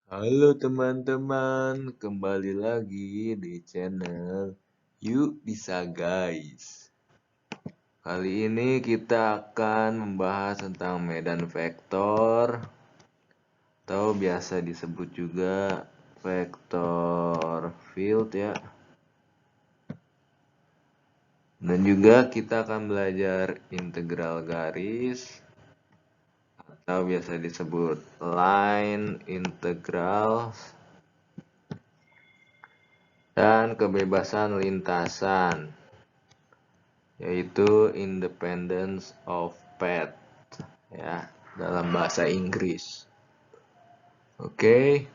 Halo teman-teman, kembali lagi di channel Yuk Bisa Guys. Kali ini kita akan membahas tentang medan vektor atau biasa disebut juga vektor field ya. Dan juga kita akan belajar integral garis atau biasa disebut line integral dan kebebasan lintasan, yaitu independence of path ya dalam bahasa Inggris. Oke.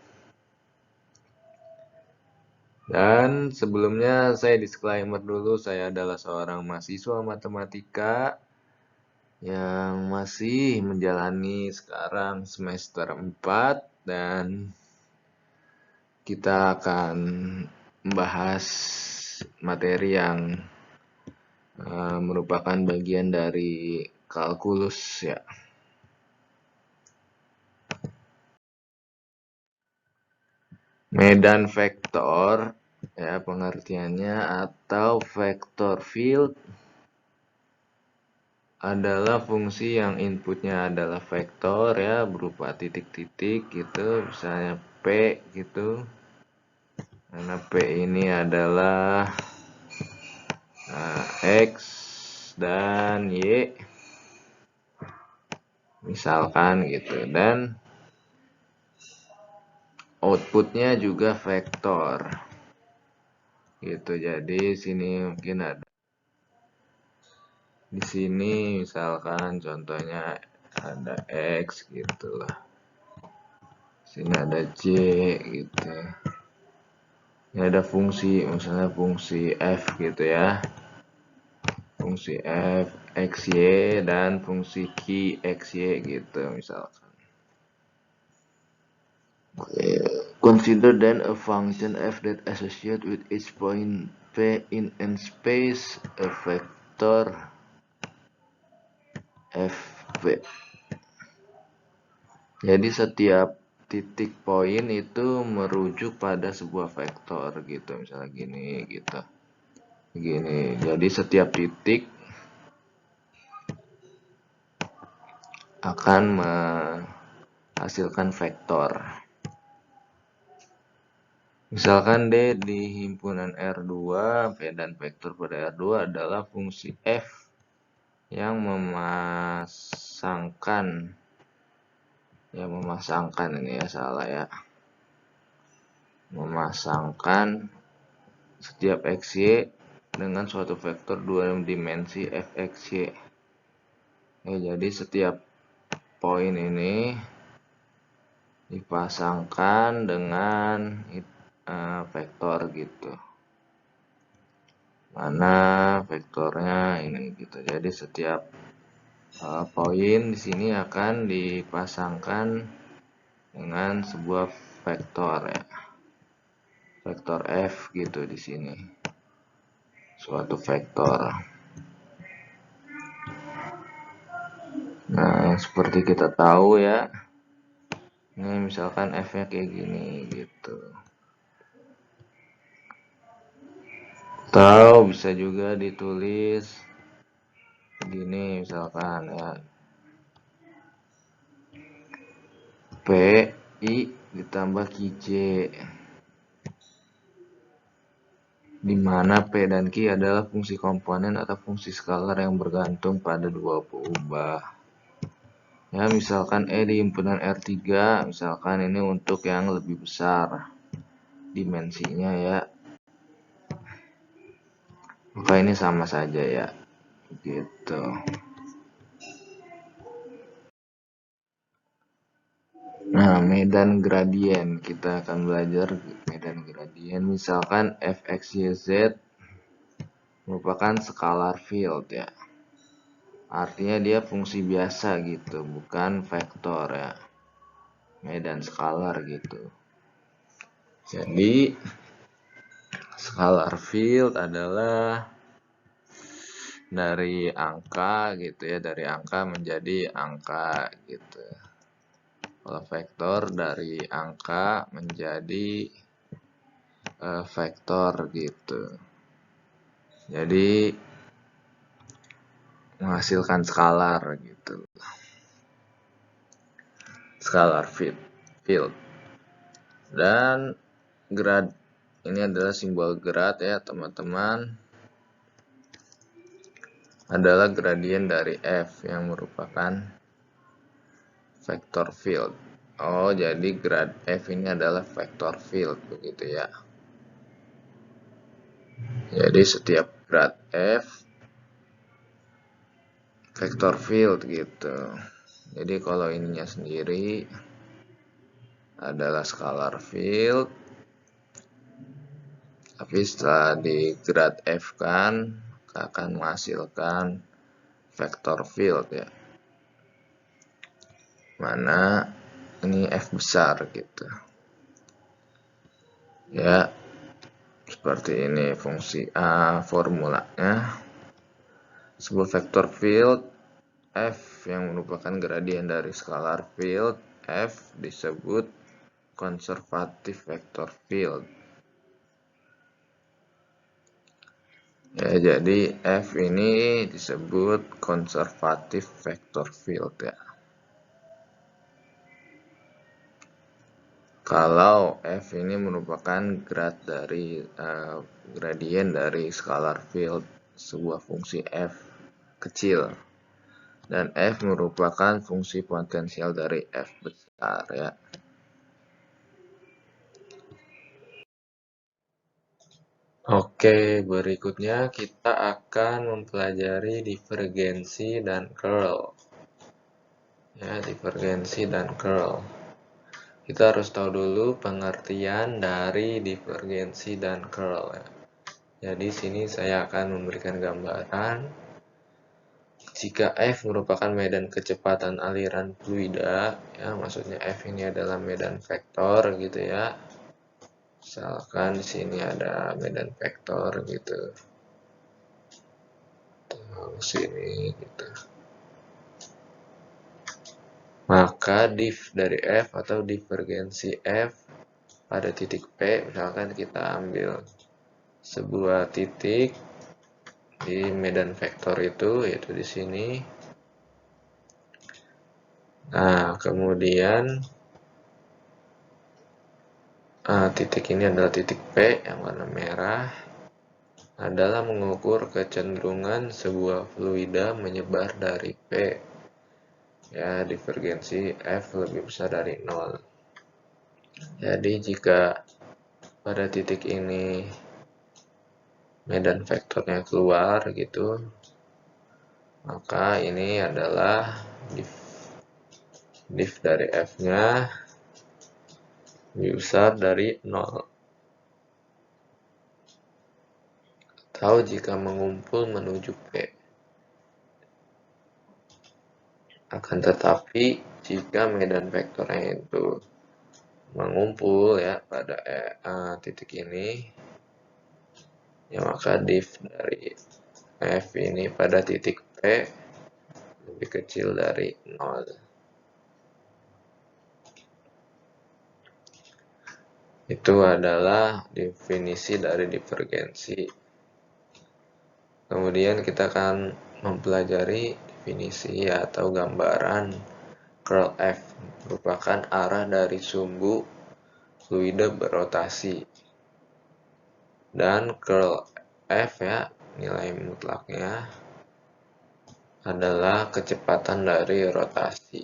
Dan sebelumnya saya disclaimer dulu, saya adalah seorang mahasiswa matematika yang masih menjalani sekarang semester 4 dan kita akan membahas materi yang merupakan bagian dari kalkulus ya. Medan vektor ya pengertiannya atau vektor field adalah fungsi yang inputnya adalah vektor ya berupa titik-titik gitu, misalnya P gitu. Karena P ini adalah X dan Y misalkan gitu, dan outputnya juga vektor gitu. Jadi sini mungkin ada di sini misalkan contohnya ada X gitu lah, sini ada C gitu, ini ada fungsi misalnya fungsi F gitu ya, fungsi F XY dan fungsi Q XY gitu misalkan. Consider then a function f that associates with each point P in n space a vector Fp. Jadi setiap titik poin itu merujuk pada sebuah vektor gitu, misalnya gini gitu. Gini. Jadi setiap titik akan menghasilkan vektor. Misalkan D di himpunan R2, P dan vektor pada R2 adalah fungsi F yang memasangkan ini ya, salah ya. Memasangkan setiap XY dengan suatu vektor 2 dimensi Fxy. Jadi setiap poin ini dipasangkan dengan vektor gitu. Mana vektornya ini gitu. Jadi setiap poin di sini akan dipasangkan dengan sebuah vektor ya. Vektor F gitu di sini. Suatu vektor. Nah, seperti kita tahu ya. Ini misalkan F-nya kayak gini gitu. Atau bisa juga ditulis gini misalkan ya. P I ditambah QJ. Di mana P dan Q adalah fungsi komponen atau fungsi skalar yang bergantung pada dua peubah. Ya, misalkan E di himpunan R3, misalkan ini untuk yang lebih besar dimensinya ya. Maka ini sama saja ya. Gitu. Nah, medan gradien. Kita akan belajar medan gradien. Misalkan Fxyz merupakan scalar field ya. Artinya dia fungsi biasa gitu, bukan vektor ya. Medan skalar gitu. Jadi scalar field adalah dari angka gitu ya, dari angka menjadi angka gitu. Kalau vektor dari angka menjadi vektor gitu. Jadi menghasilkan skalar gitu. Scalar field. Dan grad ini adalah simbol grad ya teman-teman. Adalah gradien dari F yang merupakan vector field. Oh, jadi grad F ini adalah vector field begitu ya. Jadi setiap grad F vector field gitu. Jadi kalau ininya sendiri adalah scalar field. Tapi setelah di grad F kan akan menghasilkan vector field ya. Mana ini F besar gitu. Ya, seperti ini fungsi A formulanya. Sebuah vector field F yang merupakan gradien dari scalar field F disebut conservative vector field. Ya, jadi F ini disebut conservative vector field ya. Kalau F ini merupakan gradien dari scalar field sebuah fungsi F kecil. Dan F merupakan fungsi potensial dari F besar ya. Oke, berikutnya kita akan mempelajari divergensi dan curl. Ya, divergensi dan curl. Kita harus tahu dulu pengertian dari divergensi dan curl ya. Jadi sini saya akan memberikan gambaran. Jika F merupakan medan kecepatan aliran fluida, ya maksudnya F ini adalah medan vektor gitu ya. Misalkan di sini ada medan vektor gitu. Sini gitu. Maka div dari F atau divergensi F pada titik P, misalkan kita ambil sebuah titik di medan vektor itu, yaitu di sini. Nah, kemudian titik ini adalah titik P yang warna merah, adalah mengukur kecenderungan sebuah fluida menyebar dari P. Ya, divergensi F lebih besar dari 0. Jadi jika pada titik ini medan vektornya keluar gitu, maka ini adalah div dari F-nya lebih besar dari 0. Atau jika mengumpul menuju P. Akan tetapi jika medan vektornya itu mengumpul ya pada titik ini, ya maka div dari F ini pada titik P lebih kecil dari 0. Itu adalah definisi dari divergensi. Kemudian kita akan mempelajari definisi atau gambaran curl F, merupakan arah dari sumbu fluida berotasi. Dan curl F ya, nilai mutlaknya adalah kecepatan dari rotasi.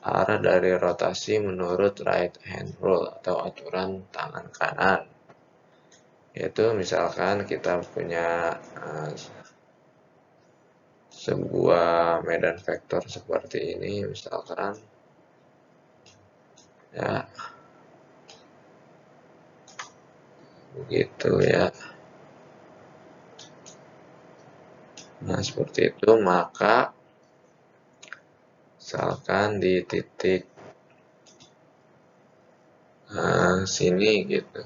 Arah dari rotasi menurut right hand rule atau aturan tangan kanan. Yaitu misalkan kita punya sebuah medan vektor seperti ini, misalkan ya begitu ya. Nah seperti itu, maka misalkan di titik sini gitu,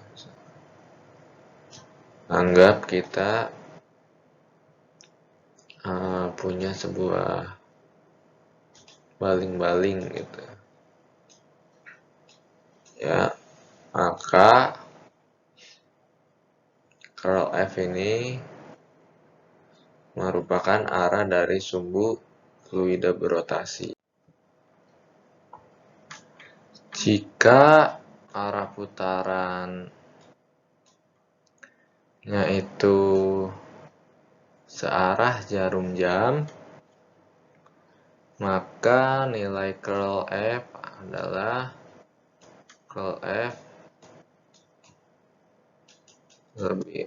anggap kita punya sebuah baling-baling gitu. ya, maka curl F ini merupakan arah dari sumbu fluida berotasi. Jika arah putarannya itu searah jarum jam, maka nilai curl F adalah lebih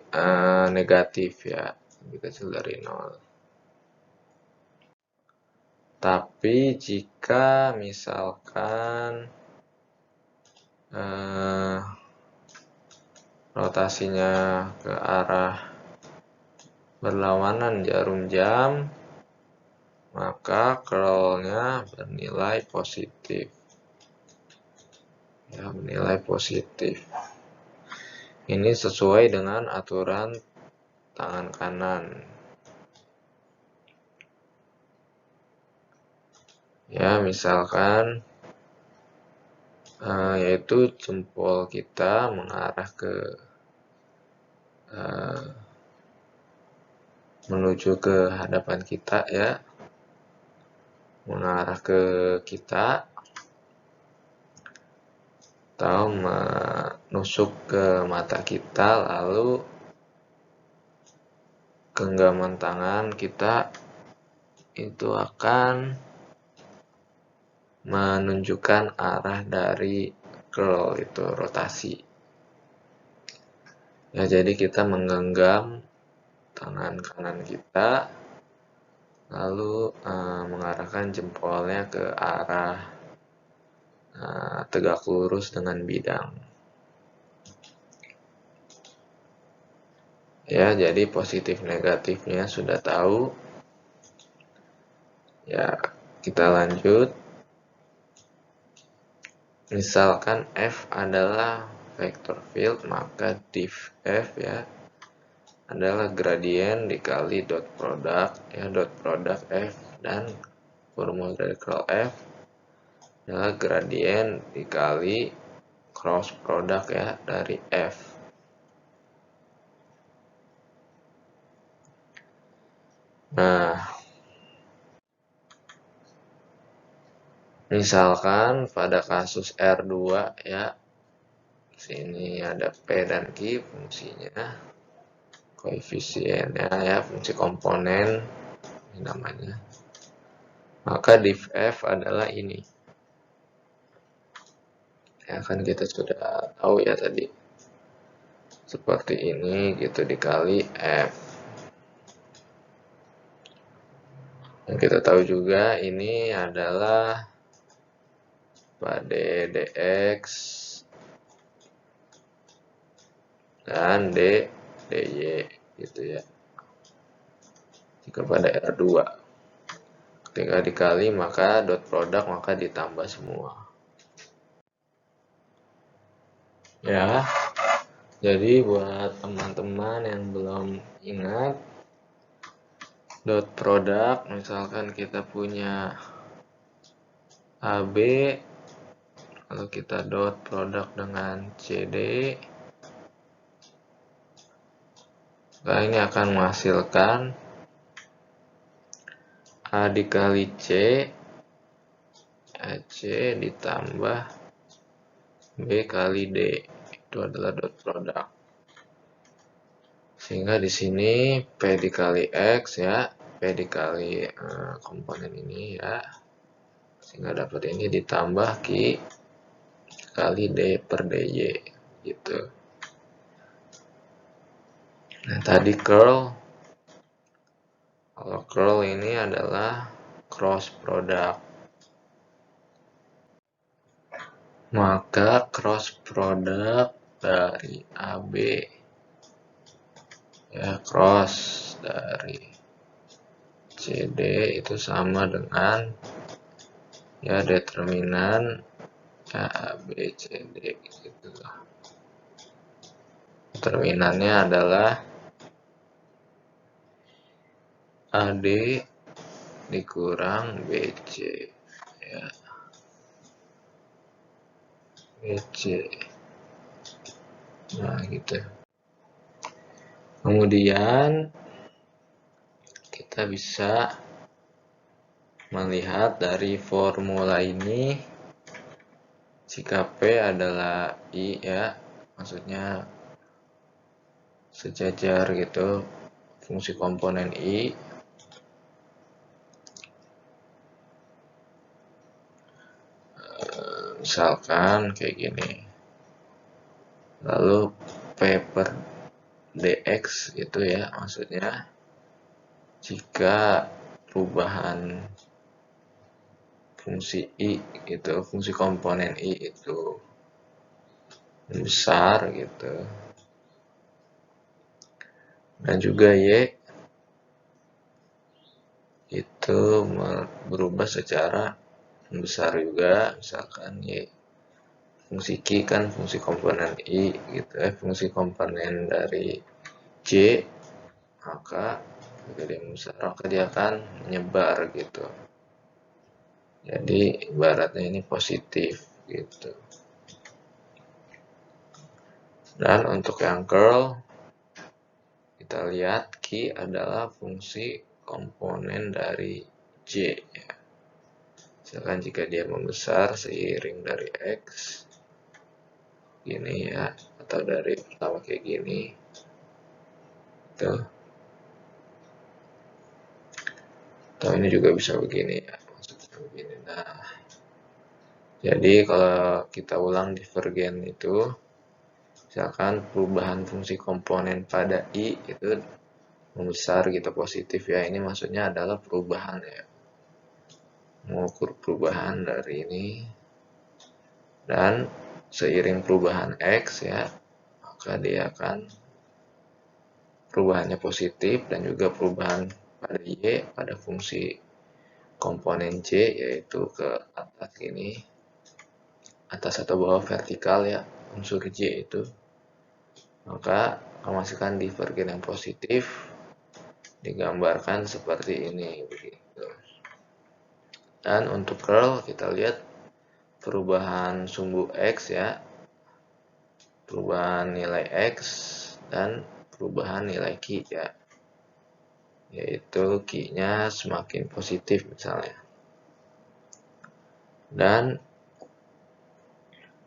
negatif, ya, lebih kecil dari 0. Tapi jika misalkan rotasinya ke arah berlawanan jarum jam, maka curlnya bernilai positif. Ya, bernilai positif. Ini sesuai dengan aturan tangan kanan. Ya, misalkan yaitu jempol kita mengarah ke menuju ke hadapan kita, ya, mengarah ke kita atau menusuk ke mata kita, lalu genggaman tangan kita itu akan menunjukkan arah dari curl, itu rotasi. Ya, jadi kita menggenggam tangan kanan kita, lalu mengarahkan jempolnya ke arah tegak lurus dengan bidang. Ya, jadi positif negatifnya sudah tahu. Ya, kita lanjut. Misalkan F adalah vector field, maka div F, ya, adalah gradien dikali dot product, ya, dot product F, dan formula dari curl F adalah gradien dikali cross product, ya, dari F. Nah, misalkan pada kasus R2, ya, sini ada P dan Q fungsinya, koefisiennya, ya, fungsi komponen ini namanya. Maka div F adalah ini. Ya, kan kita sudah tahu, ya, tadi. Seperti ini, gitu, dikali F. Dan kita tahu juga ini adalah pada dx dan dy, gitu, ya. Jika pada R2, ketika dikali maka dot product maka ditambah semua. Ya, jadi buat teman-teman yang belum ingat, dot product, misalkan kita punya AB, kalau kita dot product dengan CD, maka ini akan menghasilkan A dikali C, AC ditambah B kali D, itu adalah dot product. Sehingga di sini P dikali X, ya, P dikali komponen ini, ya, sehingga dapat ini ditambah Q kali D per DY, gitu. Nah, tadi curl, kalau curl ini adalah cross product, maka cross product dari AB, ya, cross dari CD itu sama dengan, ya, determinan, ya, AB CD, gitu. Determinannya adalah AD dikurang BC, ya. EC. Nah, gitu. Kemudian kita bisa melihat dari formula ini, jika P adalah I ya, maksudnya sejajar gitu fungsi komponen I, misalkan kayak gini, lalu P per dx itu ya, maksudnya jika perubahan fungsi I itu, fungsi komponen I itu besar gitu, dan juga Y itu berubah secara besar juga, misalkan Y fungsi Q kan fungsi komponen I gitu ya, fungsi komponen dari J, maka dia akan menyebar gitu. Jadi ibaratnya ini positif gitu. Dan untuk yang curl, kita lihat Q adalah fungsi komponen dari J ya. Misalkan jika dia membesar seiring dari X gini ya, atau dari pertama kayak gini tuh, atau ini juga bisa begini ya, maksudnya begini. Nah, jadi kalau kita ulang divergen itu, misalkan perubahan fungsi komponen pada I itu membesar gitu, positif ya, ini maksudnya adalah perubahan ya, mengukur perubahan dari ini, dan seiring perubahan X ya, maka dia akan perubahannya positif, dan juga perubahan pada Y pada fungsi komponen J yaitu ke atas ini, atas atau bawah vertikal ya, unsur J itu, maka menghasilkan divergen yang positif, digambarkan seperti ini begitu. Dan untuk curl kita lihat perubahan sumbu X ya, perubahan nilai X dan perubahan nilai Q ya, yaitu Q-nya semakin positif misalnya, dan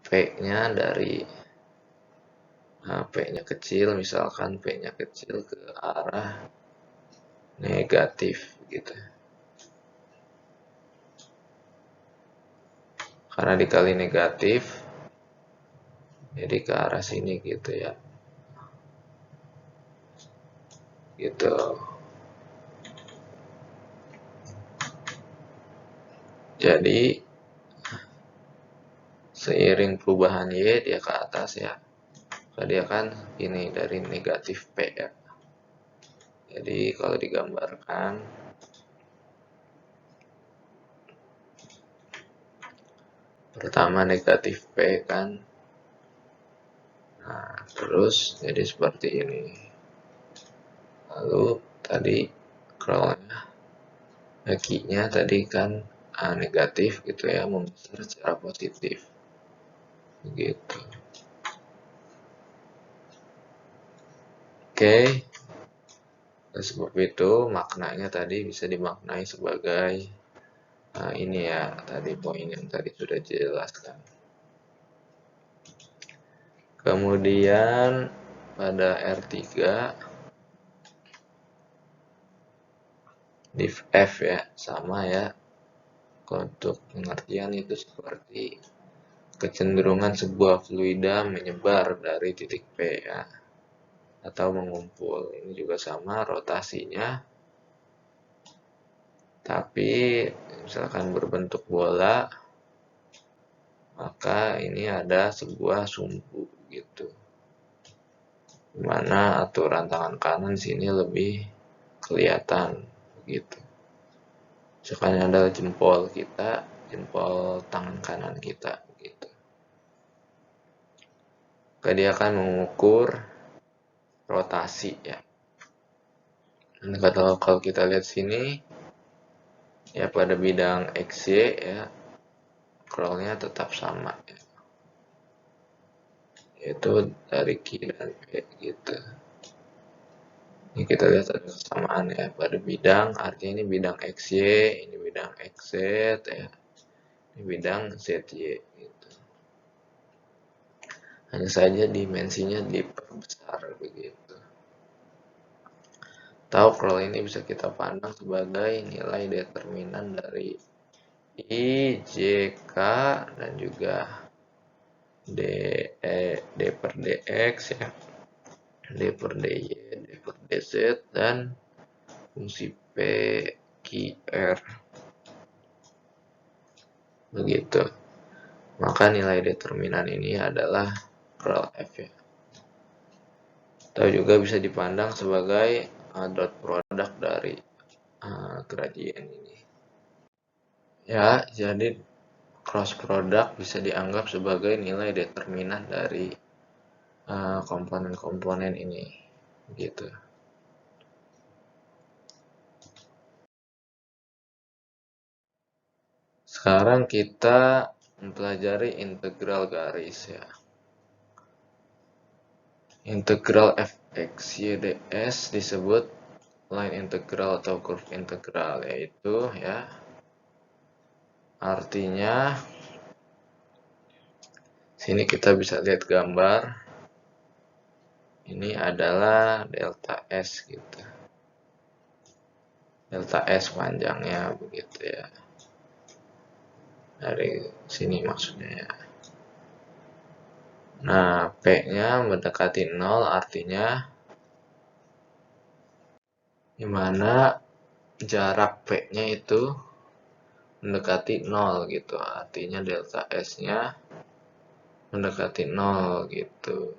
P-nya dari P-nya kecil, misalkan P-nya kecil ke arah negatif gitu, karena dikali negatif jadi ke arah sini gitu ya, gitu. Jadi seiring perubahan Y dia ke atas ya, dia kan ini dari negatif P ya. Jadi kalau digambarkan, pertama negatif P kan, nah terus jadi seperti ini, lalu tadi curlnya, Q-nya tadi kan negatif gitu ya, membesar secara positif begitu. Oke, sebab itu maknanya tadi bisa dimaknai sebagai ini ya, tadi poin yang tadi sudah dijelaskan. Kemudian pada R3 div F ya, sama ya, untuk pengertian itu seperti kecenderungan sebuah fluida menyebar dari titik P ya, atau mengumpul. Ini juga sama rotasinya, tapi misalkan berbentuk bola, maka ini ada sebuah sumbu gitu, dimana aturan tangan kanan sini lebih kelihatan gitu. Misalkan ada jempol kita, jempol tangan kanan kita gitu. Dia akan mengukur rotasi ya. Dan kalau kita lihat sini ya, pada bidang XY ya, curlnya tetap sama ya. yaitu dari Q dan P gitu. Ini kita lihat ada kesamaan ya pada bidang, artinya ini bidang XY, ini bidang XZ ya, ini bidang ZY gitu. Hanya saja dimensinya diperbesar begitu. Tahu kalau ini bisa kita pandang sebagai nilai determinan dari I, J, K, dan juga D, D per dx ya, D per dy, D per dz, dan fungsi P, Q, R. Begitu. Maka nilai determinan ini adalah rel F ya. Atau juga bisa dipandang sebagai dot product dari gradien ini. Ya, jadi cross product bisa dianggap sebagai nilai determinan dari komponen-komponen ini, gitu. Sekarang kita mempelajari integral garis ya. Integral fx y ds disebut line integral atau curve integral, yaitu ya artinya sini kita bisa lihat gambar. Ini adalah delta S gitu. Delta S panjangnya begitu ya. Dari sini maksudnya ya. Nah, P-nya mendekati 0 artinya dimana jarak P-nya itu mendekati 0 gitu. Artinya delta S-nya mendekati 0 gitu.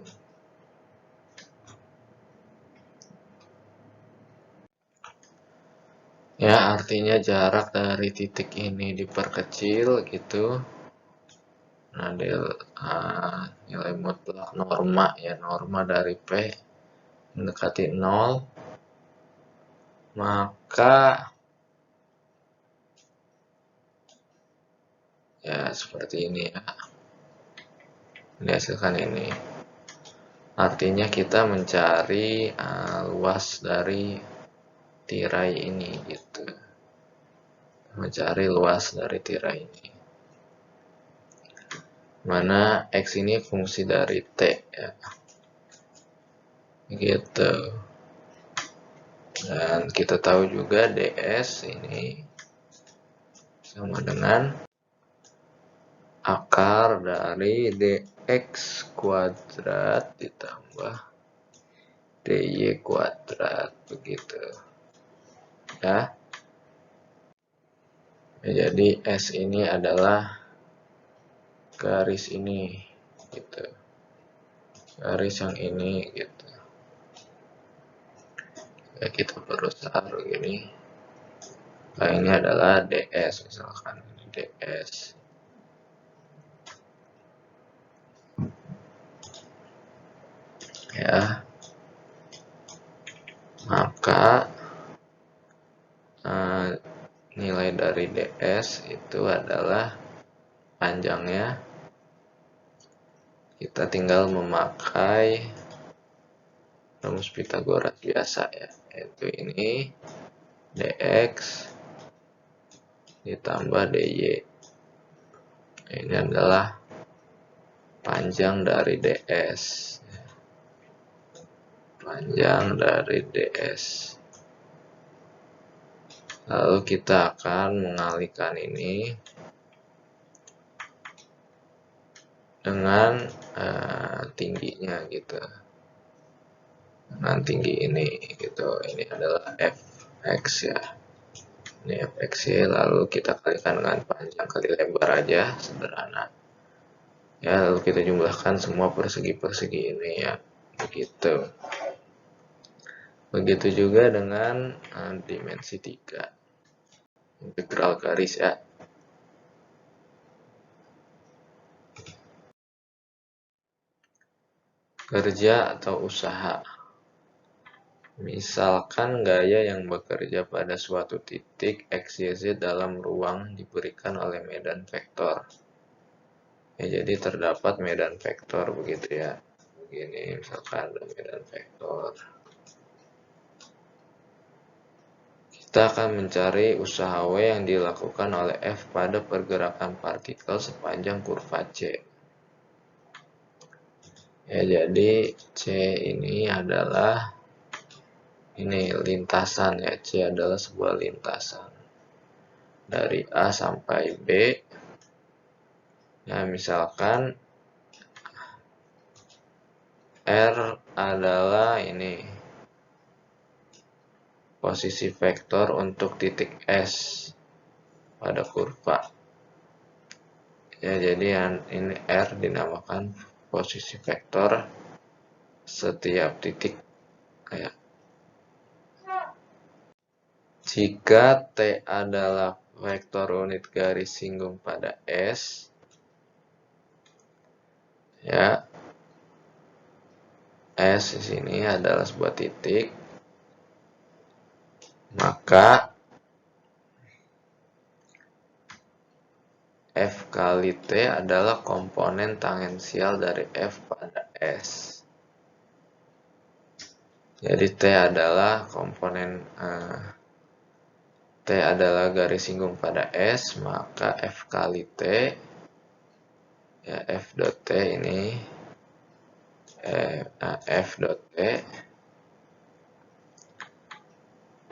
Ya, artinya jarak dari titik ini diperkecil gitu. Nah, nilai mutlak norma ya, norma dari P mendekati 0, maka ya seperti ini ya, dihasilkan ini. Artinya kita mencari luas dari tirai ini gitu, mencari luas dari tirai ini, mana X ini fungsi dari T ya, gitu. Dan kita tahu juga ds ini sama dengan akar dari dx kuadrat ditambah dy kuadrat begitu ya. Jadi S ini adalah garis ini gitu, garis yang ini gitu ya, kita berusaha begini. Nah, ini adalah ds misalkan, ds ya, maka nilai dari ds itu adalah panjangnya. Kita tinggal memakai rumus Pythagoras biasa ya, yaitu ini dx ditambah dy. Ini adalah panjang dari ds, panjang dari ds. Lalu kita akan mengalihkan ini dengan tingginya gitu, dengan tinggi ini gitu. Ini adalah fx ya, ini fx ya. Lalu kita kalikan dengan panjang kali lebar aja, sederhana ya. Lalu kita jumlahkan semua persegi-persegi ini ya, begitu. Begitu juga dengan dimensi 3 integral garis ya. Kerja atau usaha. Misalkan gaya yang bekerja pada suatu titik x, y, z dalam ruang diberikan oleh medan vektor. Ya, jadi terdapat medan vektor begitu ya. begini misalkan medan vektor. Kita akan mencari usaha W yang dilakukan oleh F pada pergerakan partikel sepanjang kurva C. Ya, jadi C ini adalah lintasan ya. C adalah sebuah lintasan dari A sampai B. Nah, misalkan R adalah posisi vektor untuk titik S pada kurva. Ya, jadi ini R dinamakan posisi vektor setiap titik. Ya. Jika T adalah vektor unit garis singgung pada S, ya, S di sini adalah sebuah titik, maka F kali T adalah komponen tangensial dari F pada S. Jadi T adalah T adalah garis singgung pada S, maka F kali T, ya, F dot T ini, F dot T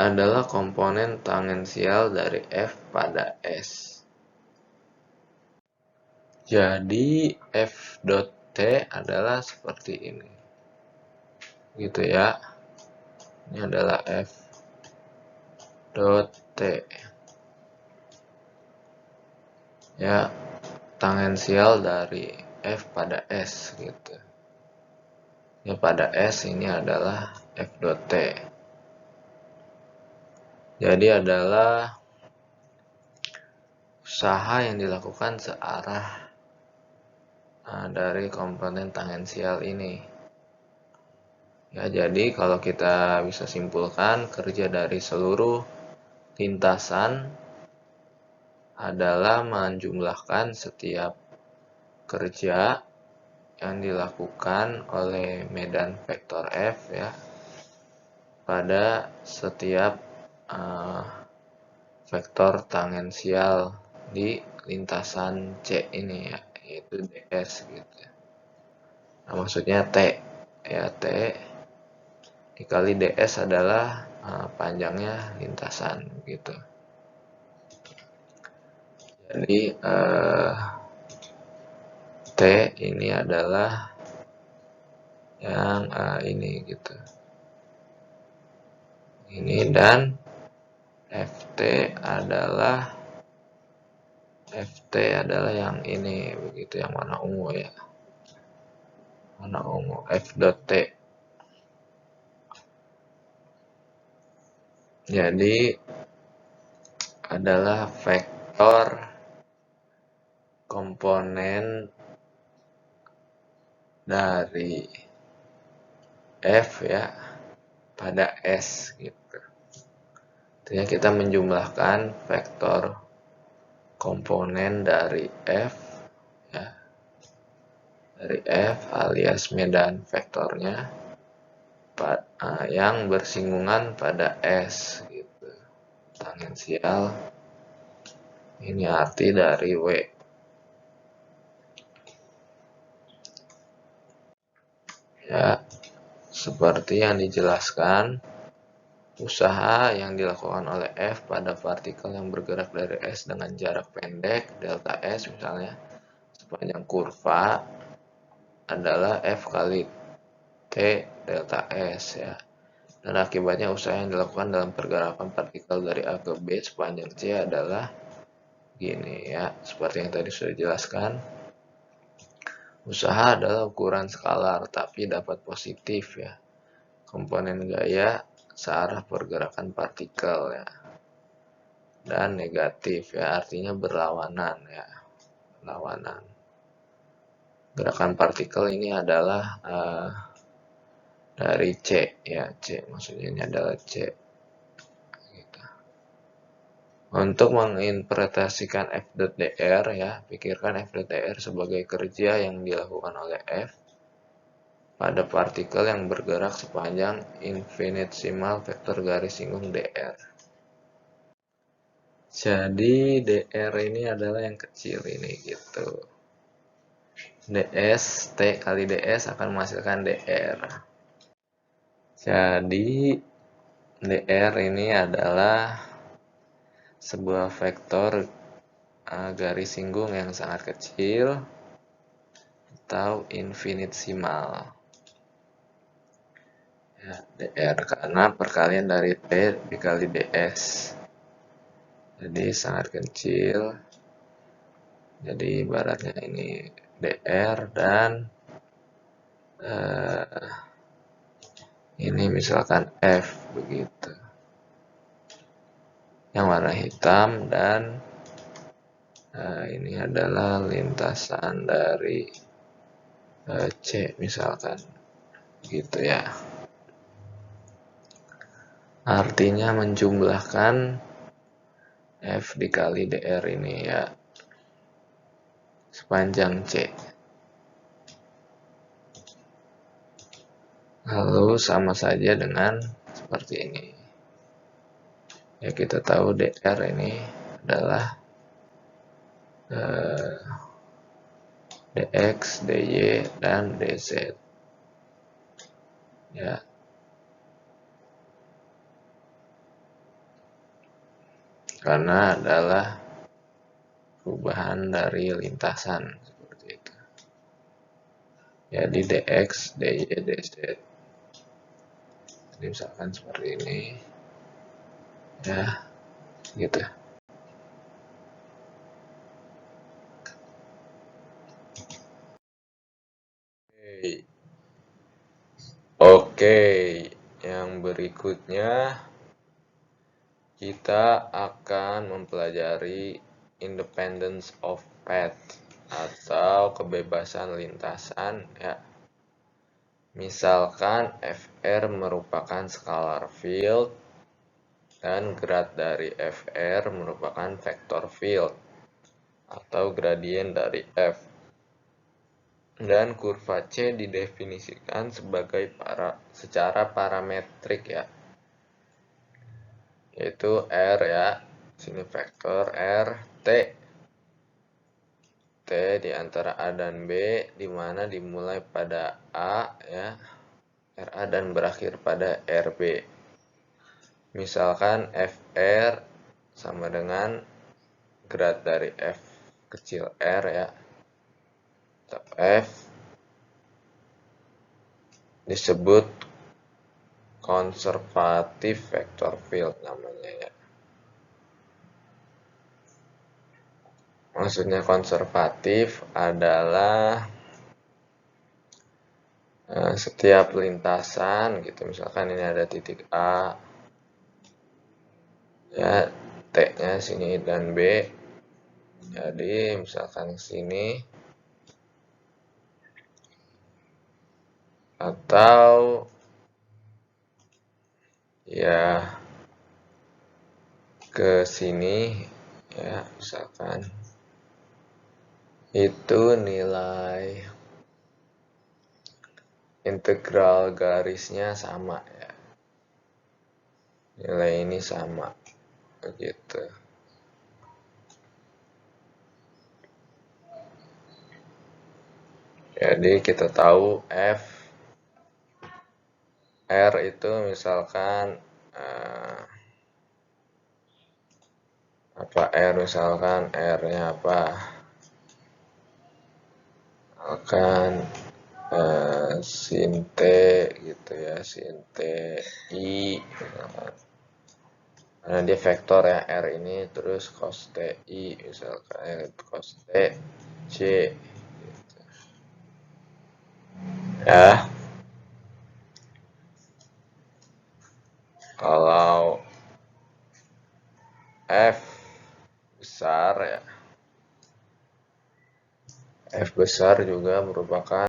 adalah komponen tangensial dari F pada S. Jadi F dot T adalah seperti ini. Gitu ya. Ini adalah F dot T. Ya, tangensial dari F pada S gitu. Ya, pada S ini adalah F dot T. Jadi adalah usaha yang dilakukan searah dari komponen tangensial ini. Ya, jadi kalau kita bisa simpulkan, kerja dari seluruh lintasan adalah menjumlahkan setiap kerja yang dilakukan oleh medan vektor F ya pada setiap vektor tangensial di lintasan C ini ya, yaitu ds gitu. Nah, maksudnya T ya, T dikali ds adalah panjangnya lintasan gitu. Jadi T ini adalah yang ini gitu. Ini dan FT adalah yang ini begitu, yang warna ungu ya. Warna ungu F dot T. Jadi adalah vektor komponen dari F ya pada S gitu. Artinya kita menjumlahkan vektor komponen dari F ya, dari F alias medan vektornya yang bersinggungan pada S gitu. Tangensial ini arti dari W. Ya, seperti yang dijelaskan, usaha yang dilakukan oleh F pada partikel yang bergerak dari S dengan jarak pendek, delta S misalnya, sepanjang kurva adalah F kali T delta S ya. Dan akibatnya usaha yang dilakukan dalam pergerakan partikel dari A ke B sepanjang C adalah gini ya, seperti yang tadi sudah dijelaskan. Usaha adalah ukuran skalar tapi dapat positif ya. Komponen gaya searah pergerakan partikel ya. Dan negatif ya, artinya berlawanan ya. Berlawanan. Gerakan partikel ini adalah dari C ya, C maksudnya ini adalah C. Untuk menginterpretasikan F dot dr ya, pikirkan F dot dr sebagai kerja yang dilakukan oleh F pada partikel yang bergerak sepanjang infinitesimal vektor garis singgung dr. Jadi dr ini adalah yang kecil ini gitu. ds, t kali ds akan menghasilkan dr. Jadi dr ini adalah sebuah vektor garis singgung yang sangat kecil atau infinitesimal. Ya, dr karena perkalian dari t dikali ds. Jadi sangat kecil. Jadi ibaratnya ini dr dan ini misalkan f begitu. Yang warna hitam dan ini adalah lintasan dari C misalkan gitu ya. Artinya menjumlahkan F dikali dr ini ya sepanjang C. Lalu sama saja dengan seperti ini. Ya kita tahu dr ini adalah dx, dy, dan dz. Ya. Karena adalah perubahan dari lintasan seperti itu. Jadi dx, dy, dz. Jadi misalkan seperti ini. Ya, gitu. Oke, yang berikutnya kita akan mempelajari independence of path atau kebebasan lintasan ya. Misalkan Fr merupakan scalar field dan grad dari Fr merupakan vector field atau gradien dari F. Dan kurva C didefinisikan sebagai secara parametrik ya. Yaitu R ya. Sini vektor R T. T di antara A dan B di mana dimulai pada A ya. RA dan berakhir pada RB. Misalkan FR sama dengan grad dari F kecil R ya. F disebut konservatif vector field namanya ya. Maksudnya konservatif adalah setiap lintasan gitu, misalkan ini ada titik A ya, T-nya sini dan B. Jadi misalkan sini atau ya ke sini ya, misalkan itu nilai integral garisnya sama ya, nilai ini sama begitu. Jadi kita tahu F R itu misalkan apa R, misalkan R-nya apa, akan sin T gitu ya, sin T I misalkan. Karena dia vektor ya R ini, terus cos T I misalkan cos T C gitu. Ya, kalau F besar ya, F besar juga merupakan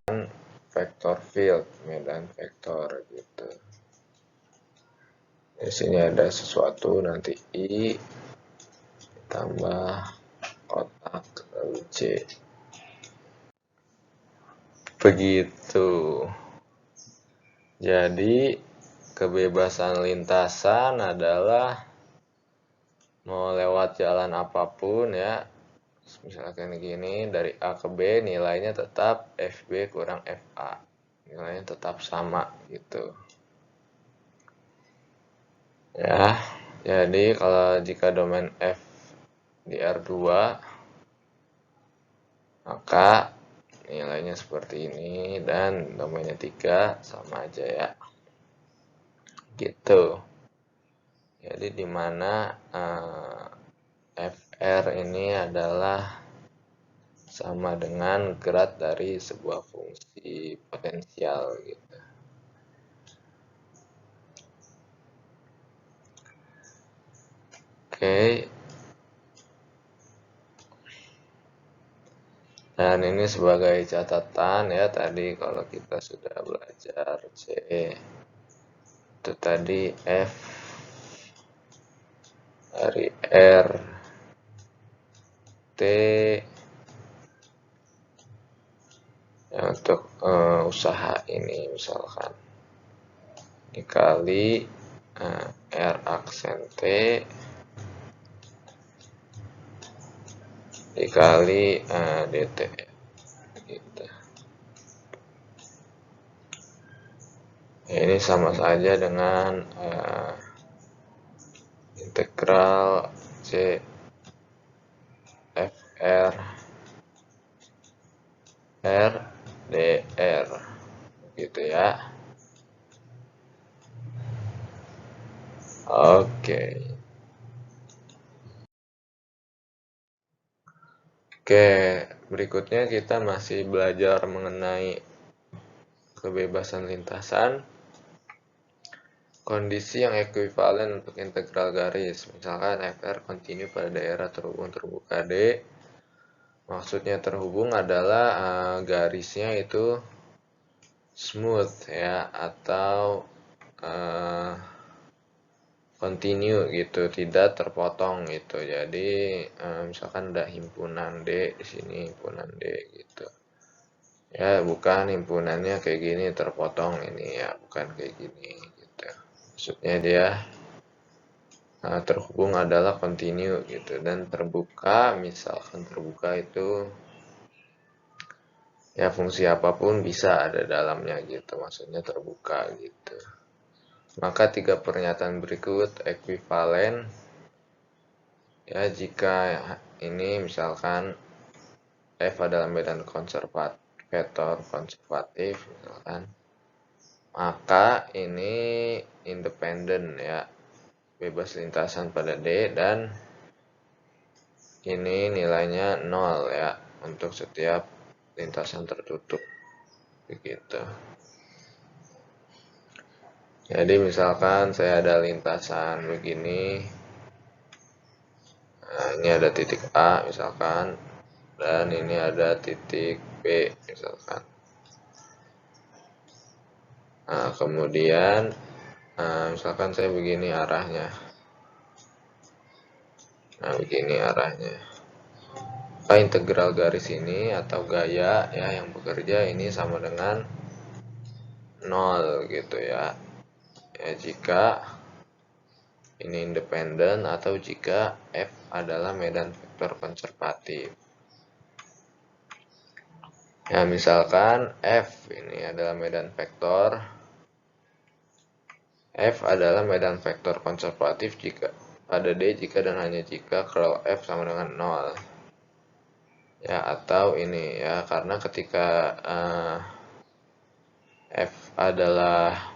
vector field, medan vektor gitu. Di sini ada sesuatu nanti I tambah kotak lalu C. Begitu. Jadi kebebasan lintasan adalah mau lewat jalan apapun ya, misalkan gini, dari A ke B nilainya tetap FB kurang FA, nilainya tetap sama gitu ya. Jadi kalau jika domain F di R2, maka nilainya seperti ini, dan domainnya 3 sama aja ya gitu. Jadi dimana FR ini adalah sama dengan grad dari sebuah fungsi potensial gitu. Oke. Dan ini sebagai catatan ya, tadi kalau kita sudah belajar C itu tadi F dari R T ya, untuk usaha ini misalkan dikali R aksen T dikali DT gitu. Ya, ini sama saja dengan integral C FR R DR gitu ya. Oke. Oke, berikutnya kita masih belajar mengenai kebebasan lintasan. Kondisi yang ekuivalen untuk integral garis, misalkan FR kontinu pada daerah terhubung terbuka D. Maksudnya terhubung adalah garisnya itu smooth ya, atau continue gitu, tidak terpotong gitu. Jadi misalkan ada himpunan D di sini, himpunan D gitu. Ya, bukan himpunannya kayak gini terpotong ini ya, bukan kayak gini gitu. Maksudnya dia terhubung adalah continue gitu, dan terbuka, misalkan terbuka itu ya fungsi apapun bisa ada dalamnya gitu, maksudnya terbuka gitu. Maka 3 pernyataan berikut ekuivalen ya jika ini misalkan F adalah medan vektor konservatif misalkan, maka ini independen ya, bebas lintasan pada D, dan ini nilainya 0 ya untuk setiap lintasan tertutup begitu. Jadi misalkan saya ada lintasan begini, nah ini ada titik A misalkan, dan ini ada titik B misalkan. Nah kemudian misalkan saya begini arahnya, nah begini arahnya, maka integral garis ini atau gaya ya yang bekerja ini sama dengan 0 gitu ya. Ya jika ini independen atau jika F adalah medan vektor konservatif. Ya misalkan F ini adalah medan vektor, F adalah medan vektor konservatif jika pada D jika dan hanya jika curl F sama dengan 0. Ya, atau ini ya, karena ketika F adalah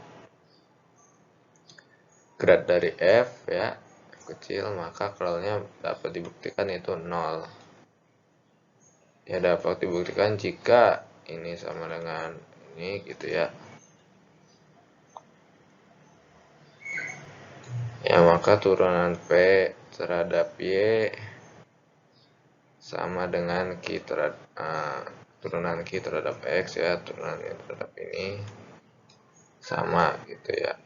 grad dari F ya, F kecil, maka curlnya dapat dibuktikan itu 0. Ya, dapat dibuktikan jika ini sama dengan ini gitu ya. Ya, maka turunan P terhadap Y sama dengan turunan Q terhadap X ya, turunan Y terhadap ini sama gitu ya.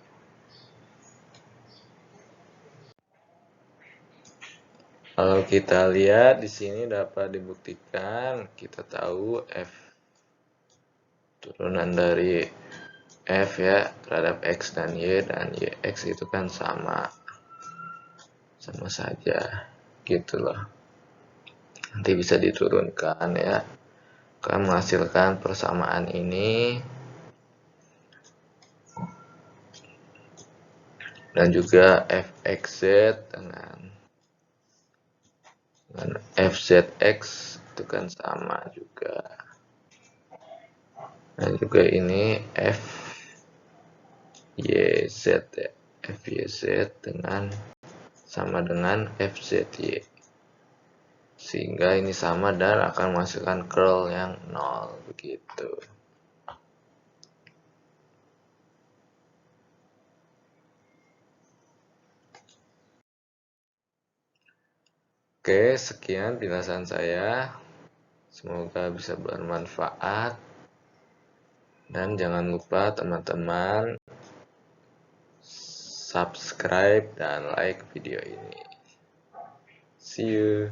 Kalau kita lihat di sini dapat dibuktikan, kita tahu F turunan dari F ya terhadap X dan YX itu kan sama saja gitu loh. Nanti bisa diturunkan ya, akan menghasilkan persamaan ini dan juga fxz dengan fzx itu kan sama juga, dan juga ini fyz ya, fyz dengan sama dengan fzy, sehingga ini sama dan akan menghasilkan curl yang 0 begitu. Oke, sekian penjelasan saya. Semoga bisa bermanfaat. Dan jangan lupa teman-teman subscribe dan like video ini. See you.